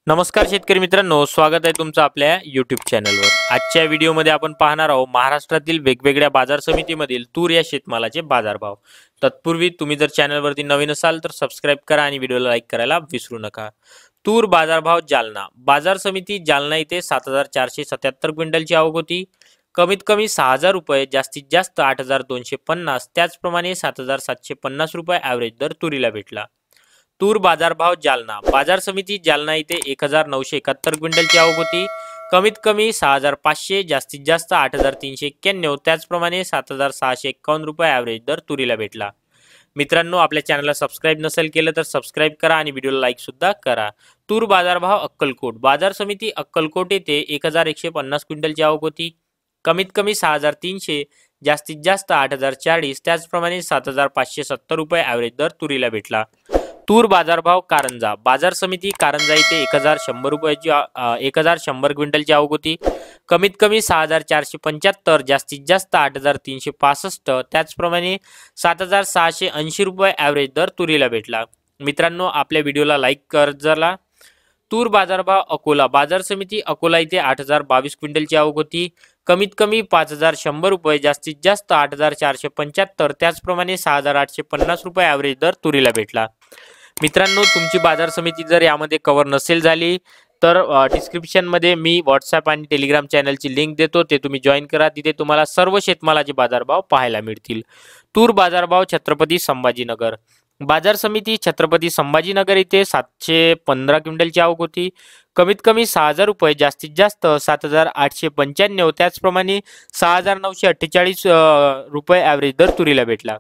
नमस्कार शेतकरी मित्रांनो, स्वागत आहे तुमचं आपल्या YouTube चॅनलवर। आजच्या व्हिडिओमध्ये आपण पाहणार आहोत महाराष्ट्रातील वेगवेगळ्या बाजार समितीमधील तूर या शेतमालाचे बाजारभाव। तत्पूर्वी तुम्ही जर चॅनलवरती नवीन असाल तर सबस्क्राइब करा आणि व्हिडिओला लाईक करायला विसरू नका। तूर बाजारभाव जालना बाजार समिती जालना इथे 7477 क्विंटलची आवक होती। कमीत कमी 6000 रुपये, जास्तीत जास्त 8250, त्याचप्रमाणे 7750 रुपये ॲव्हरेज दर तुरीला भेटला। तूर बाजारभाव जालना बाजार समिती जालना इथे 1971 क्विंटलची आवक होती। कमीत कमी 6500, जास्तीत जास्त 8391, त्याचप्रमाणे 7651 रुपये ॲव्हरेज दर तुरीला भेटला। मित्रांनो, आपल्या चॅनलला सबस्क्राइब नसेल केलं तर सबस्क्राइब करा आणि व्हिडिओला लाईक सुद्धा करा। तूर बाजारभाव अक्कलकोट बाजार समिती अक्कलकोट येथे 1150 क्विंटलची आवक होती। कमीत कमी 6300, जास्तीत जास्त 8040, त्याचप्रमाणे 7570 रुपये ॲव्हरेज दर तुरीला भेटला। तूर बाजारभाव कारंजा बाजार समिती कारंजा इथे 1100 रुपयाची 1100 क्विंटलची आवक होती। कमीत कमी 6475, जास्तीत जास्त 8365, त्याचप्रमाणे 7680 रुपये ॲव्हरेज दर तुरीला भेटला। मित्रांनो, आपल्या व्हिडिओला लाईक कर जरा। तूर बाजारभाव अकोला बाजार समिती अकोला इथे 8022 क्विंटलची आवक होती। कमीत कमी 5100 रुपये, जास्तीत जास्त 8475, त्याचप्रमाणे 6850 रुपये ॲव्हरेज दर तुरीला भेटला। मित्रांनो, तुमची बाजार समिती जर यामध्ये कव्हर नसेल झाली तर डिस्क्रिप्शनमध्ये मी व्हॉट्सॲप आणि टेलिग्राम चॅनलची लिंक देतो, ते तुम्ही जॉईन करा। तिथे तुम्हाला सर्व शेतमालाचे बाजारभाव पाहायला मिळतील। तूर बाजारभाव छत्रपती संभाजीनगर बाजार समिती छत्रपती संभाजीनगर इथे 715 क्विंटलची आवक होती। कमीत कमी 6000 रुपये, जास्तीत जास्त 7895, त्याचप्रमाणे 6948 रुपये ॲव्हरेज दर तुरीला भेटला।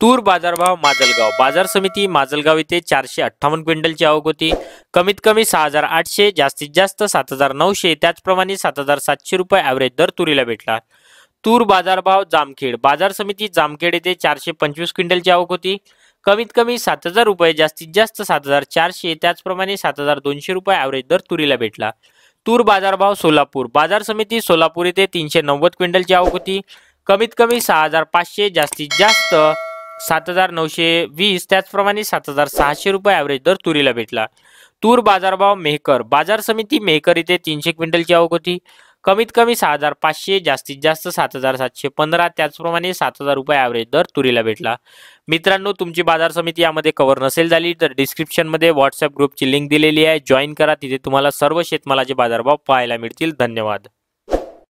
तूर बाजारभाव माजलगाव बाजार समिती माजलगाव इथे 458 क्विंटलची आवक होती। कमीत कमी 6800, जास्तीत जास्त 7900, त्याचप्रमाणे 7700 रुपये ॲव्हरेज दर तुरीला भेटला। तूर बाजारभाव जामखेड बाजार समिती जामखेड येथे 425 क्विंटलची आवक होती। कमीत कमी 7000 रुपये, जास्तीत जास्त 7400, त्याचप्रमाणे 7200 रुपये ॲव्हरेज दर तुरीला भेटला। तूर बाजारभाव सोलापूर बाजार समिती सोलापूर येथे 390 क्विंटलची आवक होती। कमीत कमी 6500, जास्तीत जास्त 7920, त्याचप्रमाणे 7600 रुपये ॲव्हरेज दर तुरीला भेटला। तूर बाजारभाव मेहकर बाजार समिती मेहकर इथे 300 क्विंटलची आवक होती। कमीत कमी 6500, जास्तीत जास्त 7715, त्याचप्रमाणे 7000 रुपये ॲव्हरेज दर तुरीला भेटला। मित्रांनो, तुमची बाजार समिती यामध्ये कव्हर नसेल झाली तर डिस्क्रिप्शनमध्ये व्हॉट्सॲप ग्रुपची लिंक दिलेली आहे, जॉईन करा। तिथे तुम्हाला सर्व शेतमालाचे बाजारभाव पाहायला मिळतील। धन्यवाद।